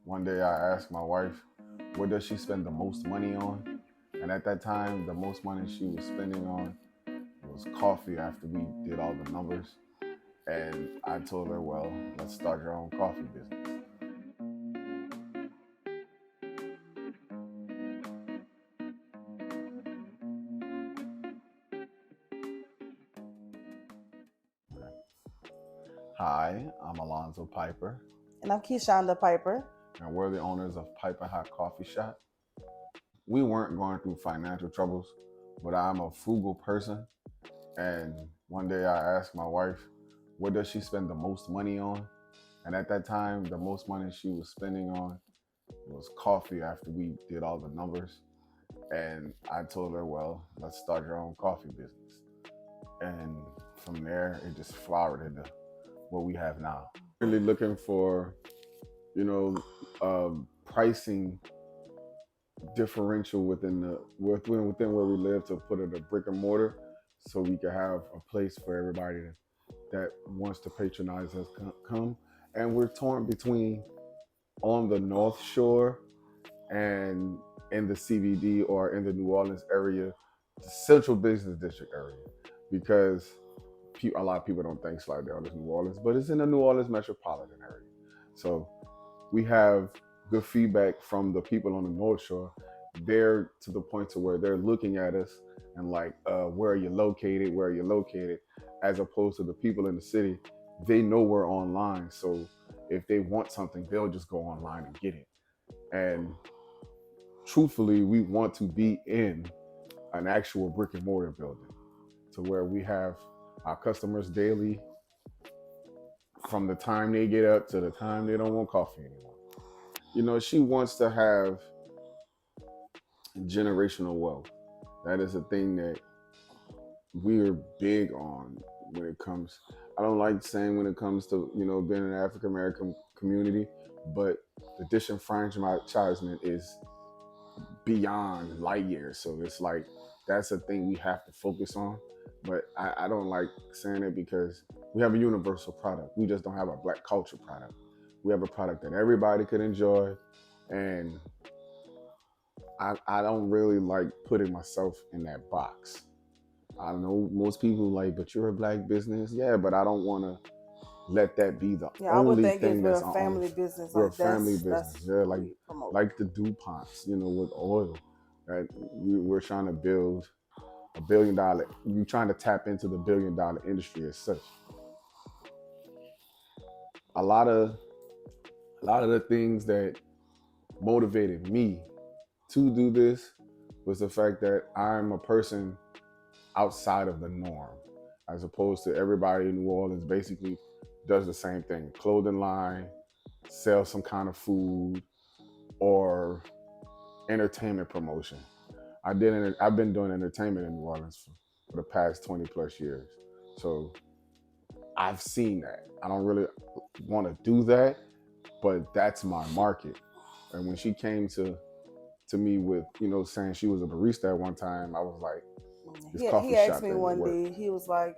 One day I asked my wife, what does she spend the most money on? And at that time, the most money she was spending on was coffee after we did all the numbers. And I told her, well, let's start your own coffee business. Hi, I'm Alonzo Piper, And I'm Keyshawnda Piper. and we're the owners of Piper Hot Coffee Shop. We weren't going through financial troubles, but I'm a frugal person. And one day I asked my wife, what does she spend the most money on? And at that time, the most money she was spending on was coffee after we did all the numbers. And I told her, well, let's start your own coffee business. And from there, it just flowered into what we have now. Really looking for, you know, pricing differential within where we live to put it a brick and mortar, so we can have a place for everybody that wants to patronize us come. And we're torn between on the North Shore and in the CBD or in the New Orleans area, the Central Business District area, because a lot of people don't think Slidell is New Orleans, but it's in the New Orleans metropolitan area. So we have good feedback from the people on the North Shore. They're to the point to where they're looking at us and like, where are you located? Where are you located? As opposed to the people in the city, they know we're online. So if they want something, they'll just go online and get it. And truthfully, we want to be in an actual brick and mortar building to where we have our customers daily from the time they get up to the time they don't want coffee anymore. She wants to have generational wealth. That is a thing that we're big on when it comes. I don't like saying when it comes to being an African American community, but the disenfranchisement is beyond light years. So it's like that's a thing we have to focus on. But I don't like saying it because we have a universal product. We just don't have a black culture product. We have a product that everybody could enjoy, and I don't really like putting myself in that box. I know most people like, but you're a black business. Yeah, but I don't want to let that be the Yeah, I would only think if thing we're that's a on. family business, We're a like family that's business. Yeah, what we promote. like the DuPonts, with oil. Right? We're trying to build $1 billion. We're trying to tap into the $1 billion industry as such. A lot of the things that motivated me to do this was the fact that I'm a person outside of the norm, as opposed to everybody in New Orleans basically does the same thing: clothing line, sell some kind of food, or entertainment promotion. I've been doing entertainment in New Orleans for the past 20 plus years, so I've seen that. I don't really want to do that, but that's my market. And when she came to me with saying she was a barista at one time, I was like, this He coffee asked shop me thing will one work. day. He was like,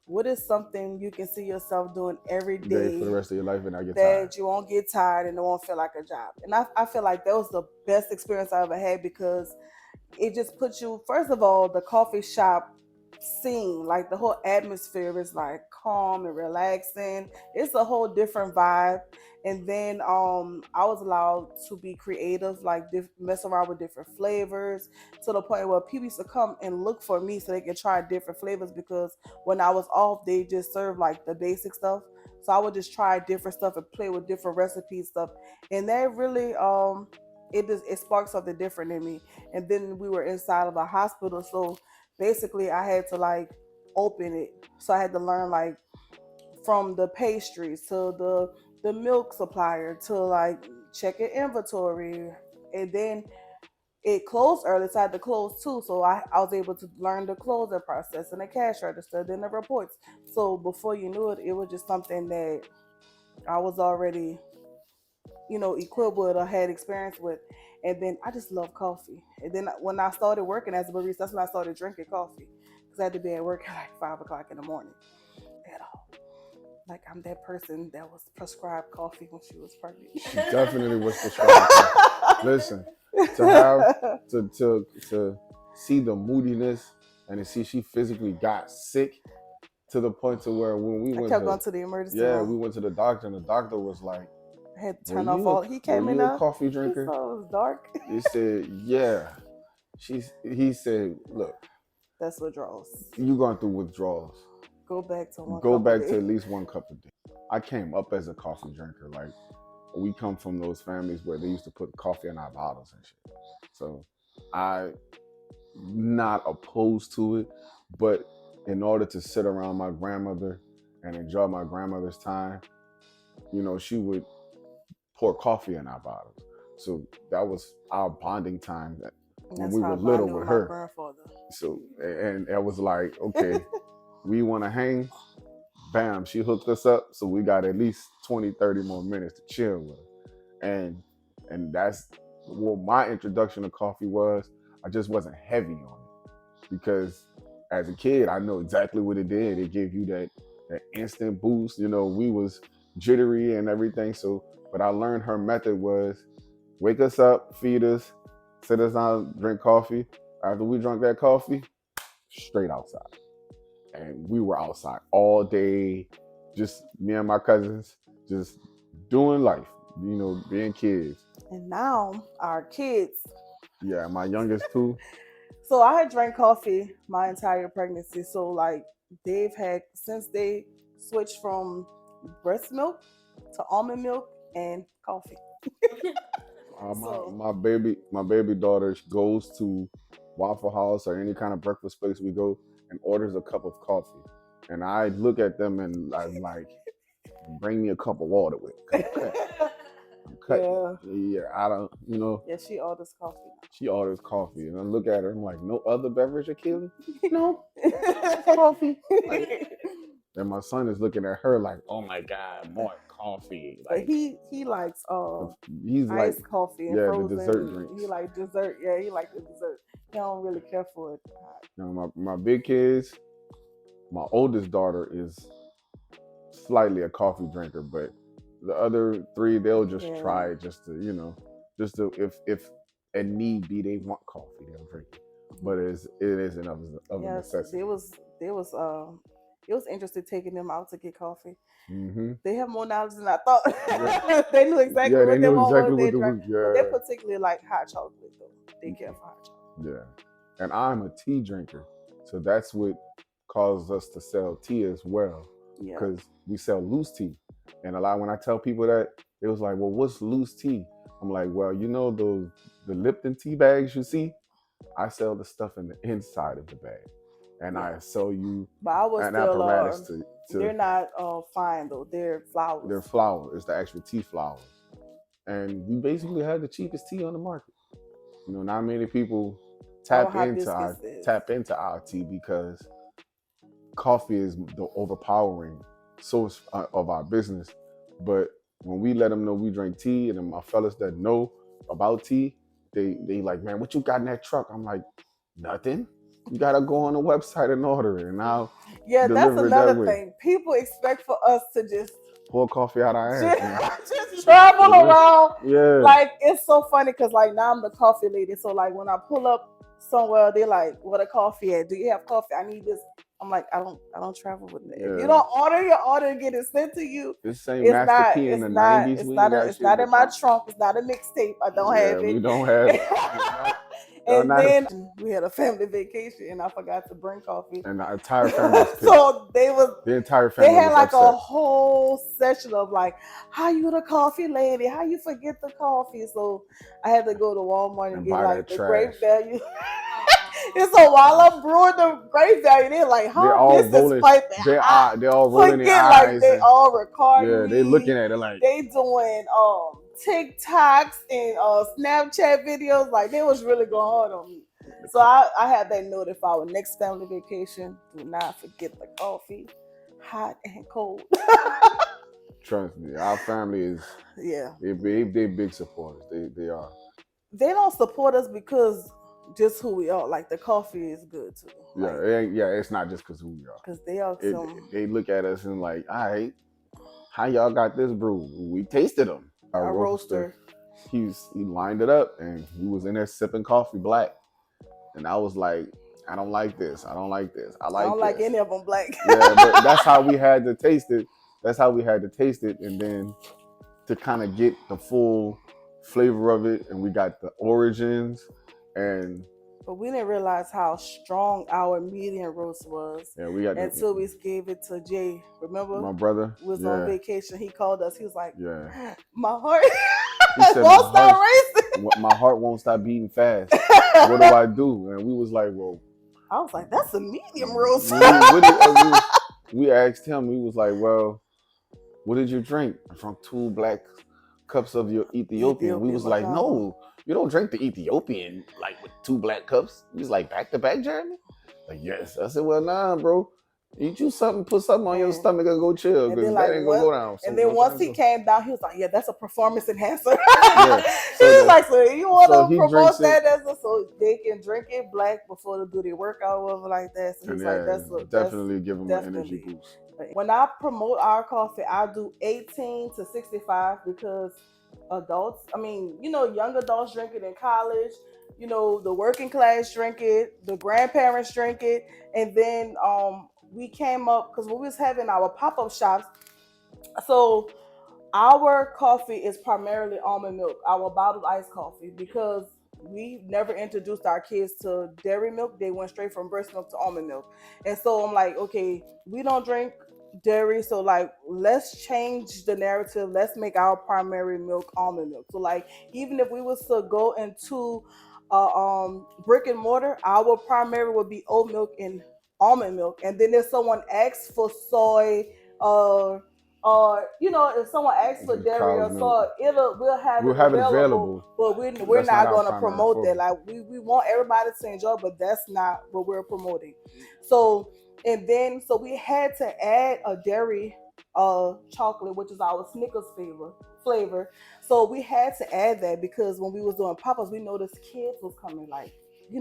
"What is something you can see yourself doing every Day for the day rest of your life and I get tired. that you won't get tired and it won't feel like a job?" And I feel like that was the best experience I ever had because it just puts you, first of all, the coffee shop scene, like the whole atmosphere is like calm and relaxing. It's a whole different vibe. And then I was allowed to be creative, like mess around with different flavors, to the point where people used to come and look for me so they can try different flavors, because when I was off they just served like the basic stuff. So I would just try different stuff and play with different recipes stuff. And that really it sparked something different in me. And then we were inside of a hospital, so basically I had to like open it. So I had to learn like from the pastries to the milk supplier to like checking inventory. And then it closed early, so I had to close too. So I was able to learn the closing process and the cash register, then the reports. So before you knew it, it was just something that I was already, equipped with or had experience with. And then I just love coffee. And then when I started working as a barista, that's when I started drinking coffee, because I had to be at work at like 5 o'clock in the morning at all. Like I'm that person that was prescribed coffee when she was pregnant. She definitely was prescribed coffee. Listen, to have to see the moodiness and to see she physically got sick to the point to where when we I went kept to going to the emergency yeah, room. we went to the doctor and the doctor was like, I had to Were turn off you a all. He were came in you a there. coffee He drinker? saw it was dark. He said, Yeah. He said, Look, That's withdrawals. you going through withdrawals. Go back to one Go cup a back day. to at least one cup a day. I came up as a coffee drinker. Like we come from those families where they used to put coffee in our bottles and shit. So I not opposed to it, but in order to sit around my grandmother and enjoy my grandmother's time, you know, she would pour coffee in our bottles. So that was our bonding time that And when that's we how were I little bonded with with my her. grandfather. So and it was like, okay, we want to hang, bam, she hooked us up. So we got at least 20, 30 more minutes to chill with her. And that's what my introduction to coffee was. I just wasn't heavy on it because as a kid, I know exactly what it did. It gave you that instant boost. You know, we was jittery and everything. So, but I learned her method was wake us up, feed us, sit us down, drink coffee. After we drank that coffee, straight outside. And we were outside all day, just me and my cousins, just doing life, you know, being kids. And now our kids. Yeah, my youngest too. So I had drank coffee my entire pregnancy. So like they've had since they switched from breast milk to almond milk and coffee. So My baby daughter goes to Waffle House or any kind of breakfast place we go and orders a cup of coffee, and I look at them and I'm like, bring me a cup of water with it. 'Cause I'm cutting. yeah, Yeah, I don't, you know. yeah, she orders coffee She orders coffee, and I look at her. I'm like, no other beverage, Achilles? No, now. coffee. Like, and my son is looking at her like, oh my god, more coffee. But Like he likes he's like, iced coffee and yeah, the frozen. dessert drinks. He like dessert. Yeah, he like the dessert. He don't really care for it. You know, my big kids, my oldest daughter is slightly a coffee drinker, but the other three they'll just Yeah. try it just to, you know, just to if a need be they want coffee, they'll drink it. But it isn't of a Yes, necessity. it was interesting taking them out to get coffee. Mm-hmm. They have more knowledge than I thought. Yeah. They knew exactly Yeah, what they they knew want, exactly what they what to drank. do. But they Yeah. particularly like hot chocolate though. They care for hot chocolate. Yeah. And I'm a tea drinker. So that's what caused us to sell tea as well. Yeah. Because we sell loose tea. And a lot when I tell people that, it was like, well, what's loose tea? I'm like, well, you know the Lipton tea bags you see? I sell the stuff in the inside of the bag. And I sell you But I was an still apparatus to they're not fine though. They're flowers. their flour. It's the actual tea flowers. And we basically had the cheapest tea on the market. You know, not many people tap into our tea because coffee is the overpowering source of our business. But when we let them know we drink tea, and then my fellas that know about tea, they like, man, what you got in that truck? I'm like, nothing. You gotta go on the website and order it, and I'll that's deliver it another that way. thing. People expect for us to just Pour coffee out our ass, man. just travel around. Yeah. Like it's so funny because like now I'm the coffee lady. So like when I pull up somewhere, they're like, "What a coffee at? Do you have coffee? I need this." I'm like, I don't travel with that. If you don't order your order and get it sent to you, this same Master P in the 90s. It's not in my trunk. It's not a mixtape. I don't have it. We don't have it. And then we had a family vacation, and I forgot to bring coffee. And the entire family was pissed. So the entire family. They had like upset. a whole session of like, how you the coffee lady? How you forget the coffee? So I had to go to Walmart and get like the great value. And so while I'm brewing the great value, they're like, "How this is piping hot." They're all rolling their eyes. Like they all recording. Yeah, they looking at it like they doing TikToks and Snapchat videos. Like they was really going hard on me. So I had that note: if our next family vacation, do not forget the coffee, hot and cold. Trust me, our family is they big supporters. They are. They don't support us because just who we are. Like the coffee is good too. Yeah, it's not just because who we are. Because they are they look at us and like, all right, how y'all got this brew? We tasted them. Our A roaster, roaster. he lined it up and he was in there sipping coffee black. And I was like, I don't like this. I don't like this. I I like don't like this. any of them black. Yeah, but that's how we had to taste it. That's how we had to taste it. And then to kind of get the full flavor of it, and we got the origins, and But we didn't realize how strong our medium roast was yeah, we got until we gave it to Jay. Remember? my brother. Was Yeah, on vacation. He called us. He was like, yeah. my heart He said, won't stop racing. my heart won't stop beating fast. What do I do? And we was like, well, I was like, that's a medium roast. we asked him. We was like, well, what did you drink? From 2 black cups of your Ethiopian. We was like, no, you don't drink the Ethiopian like with 2 black cups. He was like, back to back, Jeremy? Like, yes. I said, well, nah, bro. Eat you something, put something on your stomach and go chill, because that ain't gonna go down. And then once he came down, he was like, yeah, that's a performance enhancer. Yeah. He was like, so you want to promote that so they can drink it black before they do their workout or whatever like that. So he's like, that's definitely give them an energy boost. When I promote our coffee, I do 18 to 65 because adults, young adults drink it in college, the working class drink it, the grandparents drink it, and then we came up because we was having our pop-up shops. So our coffee is primarily almond milk, our bottled iced coffee, because we never introduced our kids to dairy milk. They went straight from breast milk to almond milk. And so I'm like, okay, we don't drink dairy, so like let's change the narrative. Let's make our primary milk almond milk. So like even if we was to go into brick and mortar, our primary would be oat milk and almond milk. And then if someone asks for soy or if someone asks for dairy or soy, we'll have it available. But we're not going to promote that. Like we want everybody to enjoy, but that's not what we're promoting. So we had to add a dairy chocolate, which is our Snickers flavor. So we had to add that because when we was doing pop-ups, we noticed kids was coming. Like, we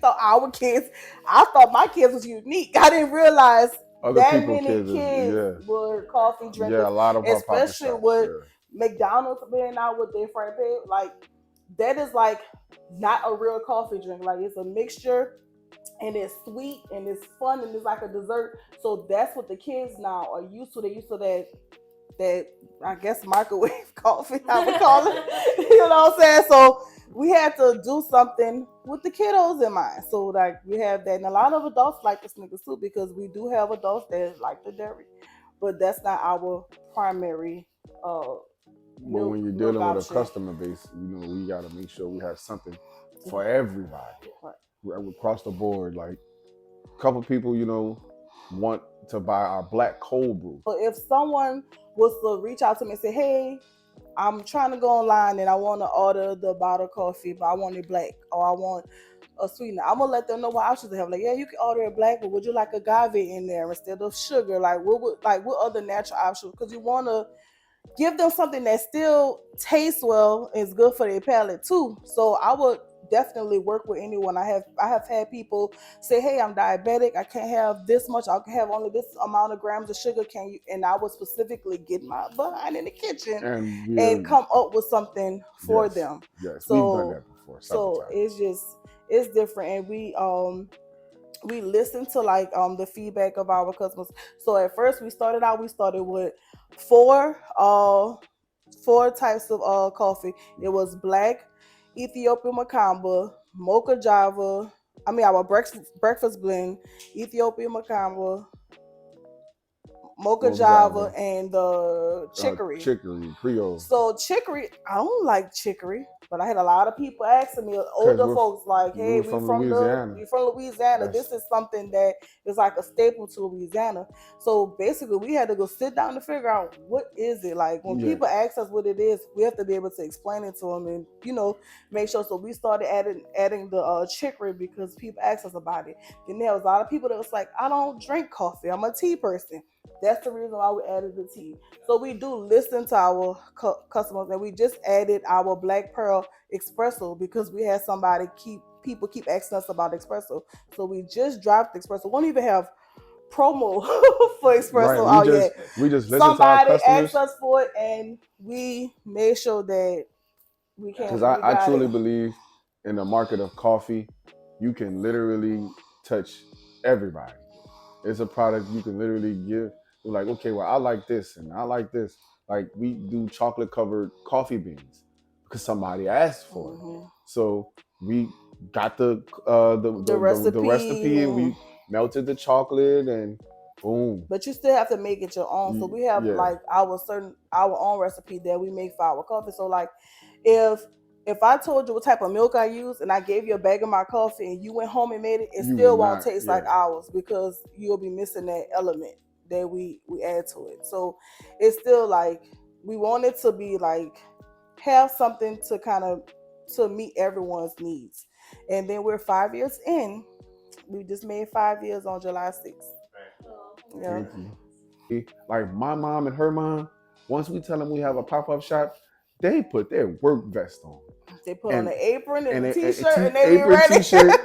thought I thought my kids was unique. I didn't realize that many kids were coffee drinkers. Yeah, a lot of especially with McDonald's being out with their frappe. Like that is like not a real coffee drink. Like it's a mixture. And it's sweet and it's fun and it's like a dessert. So that's what the kids now are used to. They're used to that I guess microwave coffee, I would call it. You know what I'm saying? So we had to do something with the kiddos in mind. So like we have that, and a lot of adults like the Snickers too, because we do have adults that like the dairy, but that's not our primary. But when you're dealing with a customer base, we got to make sure we have something for everybody. Right. Across the board, like a couple people, want to buy our black cold brew. So if someone was to reach out to me and say, hey, I'm trying to go online and I want to order the bottled coffee, but I want it black, or I want a sweetener, I'm gonna let them know what options they have. Like, yeah, you can order it black, but would you like agave in there instead of sugar? Like, what other natural options? Because you want to give them something that still tastes well and is good for their palate too. So I would definitely work with anyone. I have had people say, hey, I'm diabetic, I can't have this much, I can have only this amount of grams of sugar, can you? And I would specifically get my behind in the kitchen and come up with something for them. Yes, we've done that before. So it's different, and we listen to like the feedback of our customers. So at first we started with four types of coffee. It was black, Ethiopian Makamba, Mocha Java. Our breakfast blend, Ethiopian Makamba, Mocha Java, and the chicory. Chicory, Creole. So chicory, I don't like chicory, but I had a lot of people asking me, older folks, like, hey, we from Louisiana. This is something that is like a staple to Louisiana. So basically, we had to go sit down to figure out what is it. Like when people ask us what it is, we have to be able to explain it to them and make sure. So we started adding the chicory because people asked us about it. Then there was a lot of people that was like, I don't drink coffee, I'm a tea person. That's the reason why we added the tea. So we do listen to our customers, and we just added our Black Pearl Espresso because we had people keep asking us about espresso. So we just dropped the espresso. We won't even have promo for Right. espresso out yet. We just listen to our Somebody asked customers us for it, and we made sure that because we I got truly it. believe in the market of coffee, you can literally touch everybody. It's a product you can literally give. You're like, okay, well, I like this and I like this. Like we do chocolate covered coffee beans because somebody asked for it. Hmm. So we got The the recipe, recipe and we melted the chocolate and boom. but you still have to make it your own. So we have Yeah, like our own recipe that we make for our coffee. So like if I told you what type of milk I use and I gave you a bag of my coffee and you went home and made it, it you would still won't not. taste like Yeah, ours because you'll be missing that element that we add to it. So it's still like we want it to be like have something to kind of to meet everyone's needs. And then we're 5 years in. We just made 5 years on July 6th. Yeah. thank you. Like my mom and her mom, once we tell them we have a pop up shop, they put their work vest on They put on and the apron and the a t-shirt and they be apron, ready. t-shirt,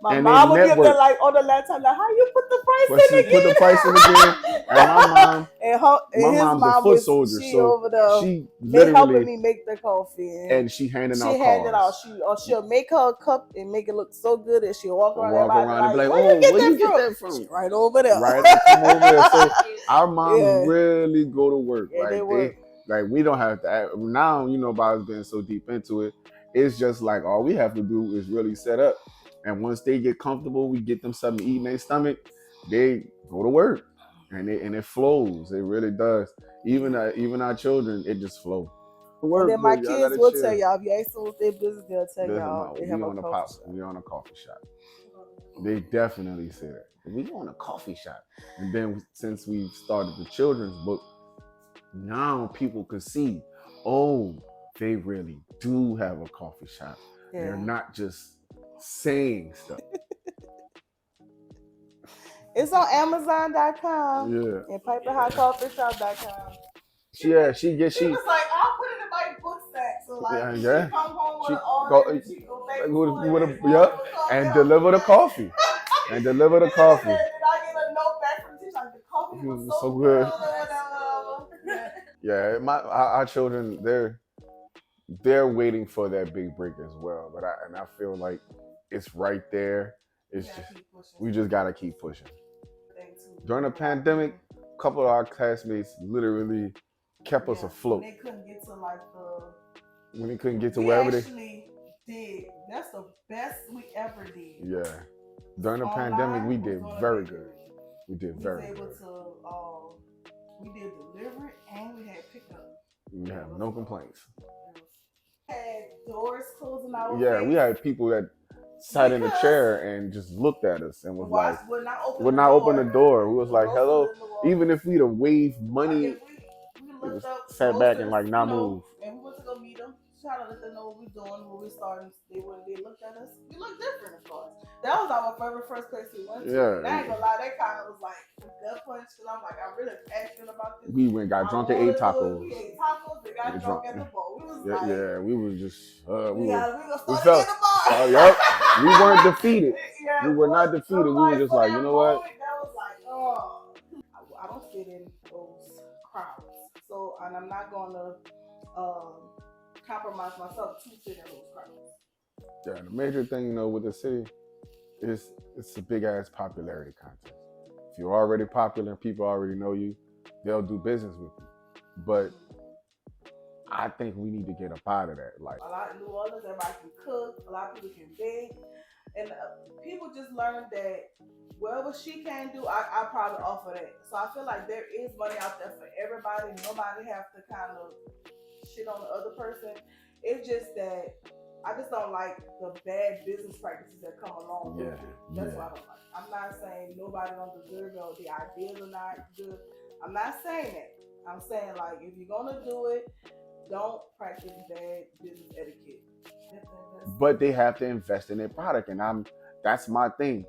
My and they mom would be up there network. like on the laptop, like, how you put the But price she in put the price in again, and again? And my his mom's a mom foot was soldier, she so over there she helping literally me make the coffee and and she handing she out handed out cards. she'll make her a cup and make it look so good that she'll walk Or around walk everybody around and be like, like, where you "Oh, get where that you get from? that She from?" right over there. Right, come over there. So our moms Yeah. really go to work. Yeah, they Like work. we don't have to. Now you know, by us being so deep into it, it's just like all we have to do is really set up, and once they get comfortable, we get them something to eat in their stomach. They go to work, and it flows. It really does. Even our children, it just flows. And then my kids will tell y'all if you ask them what their business, they'll tell y'all they have a coffee shop. We on a coffee shop. They definitely say that. We own a coffee shop. And then since we started the children's book, now people can see, oh, they really do have a coffee shop. Yeah. They're not just saying stuff. It's on Amazon.com. Yeah. And PiperHotCoffeeShop.com. She was like, I'll put it in my book sack. So like, yeah. she come home with She an order go, and she go back yep, and deliver the coffee. And deliver the coffee. And I get a note back from the teacher like the coffee was so good. good. Yeah, our children they're waiting for that big break as well. But I feel like it's right there. It's just we just gotta keep pushing. During the pandemic, a couple of our classmates literally kept us afloat. When they couldn't get to like when they couldn't get to wherever they actually did. That's the best we ever did. Yeah. During the pandemic, we did very good. We did very good. We did delivery and we had pickup. We have no complaints. Had doors closing out. Yeah, we had people that sat in a chair and just looked at us and was like, would not open the door. We was like, hello. Even if we'd have waved money, we just sat back and like not move. And we went to go meet them, try to let them know what we're doing, what we're starting. They looked at us. We looked different, of course. That was our first place we went to. Yeah. And I ain't gonna lie, that kind of was like a gut punch because I'm like, I'm really passionate about this. We went, got drunk and ate tacos. We ate tacos. We got drunk at the bar. We was like, yeah, we was just we felt. Yep. We weren't defeated. We were not defeated. We were just like, you know what? That was like, oh. I don't fit in those crowds. So, and I'm not going to compromise myself to fit in those crowds. Yeah, the major thing, with the city is it's a big ass popularity contest. If you're already popular and people already know you, they'll do business with you. But I think we need to get up out of that. Like a lot of New Orleans, everybody can cook. A lot of people can bake, and people just learn that whatever she can do, I probably offer that. So I feel like there is money out there for everybody. Nobody have to kind of shit on the other person. It's just that I just don't like the bad business practices that come along with it. That's what I don't like. I'm not saying nobody don't deserve it or the ideas are not good. I'm not saying that. I'm saying like if you're gonna do it, don't practice bad business etiquette. But they have to invest in their product, and that's my thing.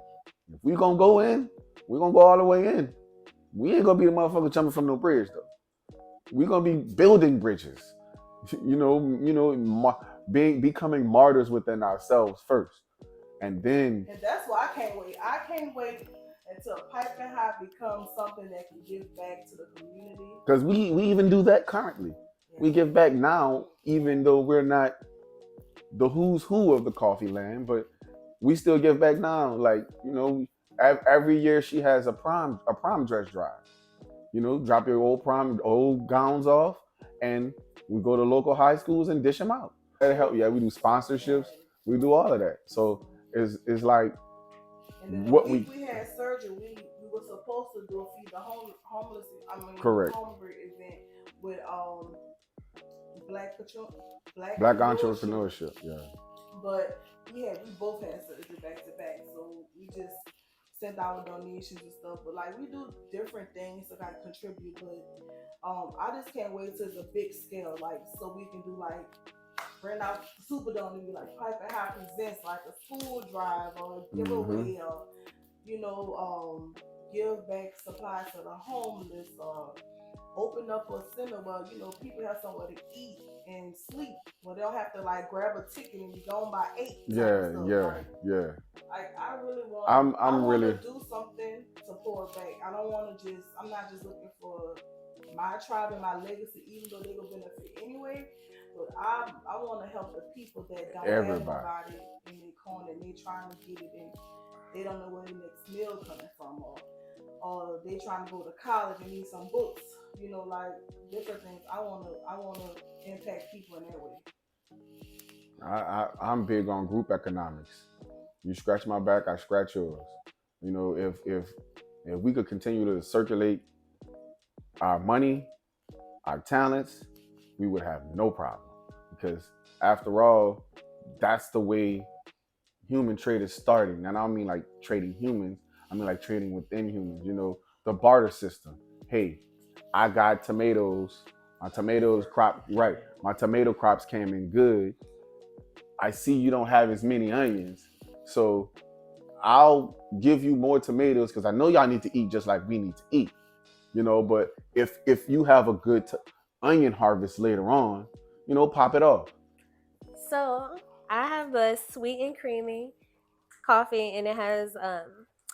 If we gonna go in, we gonna go all the way in. We ain't gonna be the motherfucker jumping from no bridge though. We gonna be building bridges. Becoming martyrs within ourselves first, and then. And that's why I can't wait. I can't wait until Piping Hot becomes something that can give back to the community. Because we even do that currently. Yeah. We give back now, even though we're not the who's who of the coffee land, but we still give back now. Like, you know, every year she has a prom dress drive. You know, drop your old gowns off, and we go to local high schools and dish them out. That'll help. Yeah, we do sponsorships. We do all of that. So it's like And then the what week we had surgery, we were supposed to do a feed the homeless. Correct. Hungry event with black Black entrepreneurship. Yeah. But we both had surgery back to back, so we just sent our donations and stuff. But like we do different things to kind of contribute. But I just can't wait till it's a big scale, like so we can do like rent out Superdome and be like Piper High presents like a school drive or a giveaway or give back supplies to the homeless or open up a center where people have somewhere to eat and sleep. Well, they'll have to like grab a ticket and be gone by 8. Yeah. Like I really want. I want really to do something to pour back. I don't want to just. I'm not just looking for my tribe and my legacy, even though they will benefit anyway. But I want to help the people that don't have nobody in their corner and they trying to get it and they don't know where the next meal coming from or they trying to go to college and need some books. Like different things. I wanna impact people in that way. I'm big on group economics. You scratch my back, I scratch yours. You know, if we could continue to circulate our money, our talents, we would have no problem. Because after all, that's the way human trade is starting. And I don't mean like trading humans, I mean like trading within humans, the barter system. Hey, I got tomatoes, my tomatoes crop, right, my tomato crops came in good. I see you don't have as many onions, so I'll give you more tomatoes because I know y'all need to eat just like we need to eat, but if you have a good onion harvest later on, pop it off. So I have the sweet and creamy coffee, and it has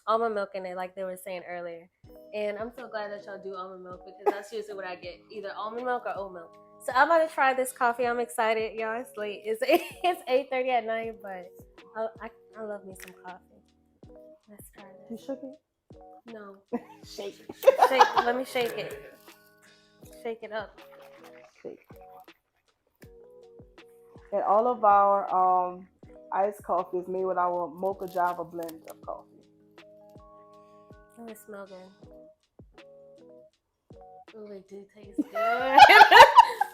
almond milk in it, like they were saying earlier. And I'm so glad that y'all do almond milk because that's usually what I get, either almond milk or oat milk. So I'm about to try this coffee. I'm excited, y'all. It's late. It's 8:30 at night, but I love me some coffee. Let's try this. You shook it? No. Shake it. Shake. Let me shake it. Shake it up. Shake. And all of our iced coffee is made with our mocha java blend of coffee. Oh, it smells good. Oh, it do taste good.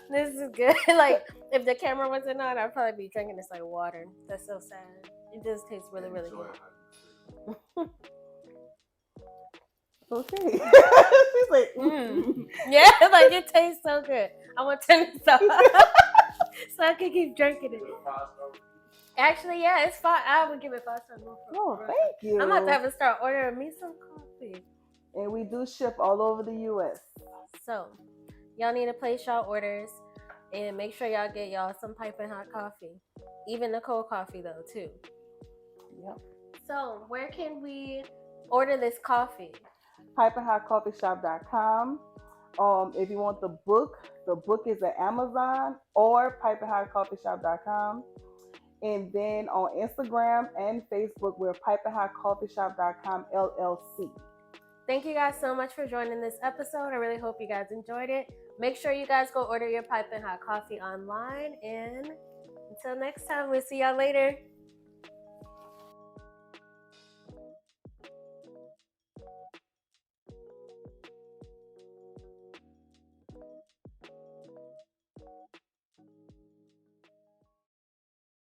This is good. Like, if the camera wasn't on, I'd probably be drinking this like water. That's so sad. It does taste really, really good. Okay. She's like, yeah, like it tastes so good. I want to turn this off so I can keep drinking it. Actually, yeah, it's 5. I would give it 5 stars. Oh, thank you. I'm about to have to start ordering me some coffee. And we do ship all over the U.S. So, y'all need to place y'all orders and make sure y'all get y'all some piping hot coffee. Even the cold coffee, though, too. Yep. So, where can we order this coffee? PipingHotCoffeeShop.com. If you want the book is at Amazon or PipingHotCoffeeShop.com. And then on Instagram and Facebook, we're PipingHotCoffeeShop.com LLC. Thank you guys so much for joining this episode. I really hope you guys enjoyed it. Make sure you guys go order your piping hot coffee online. And until next time, we'll see y'all later.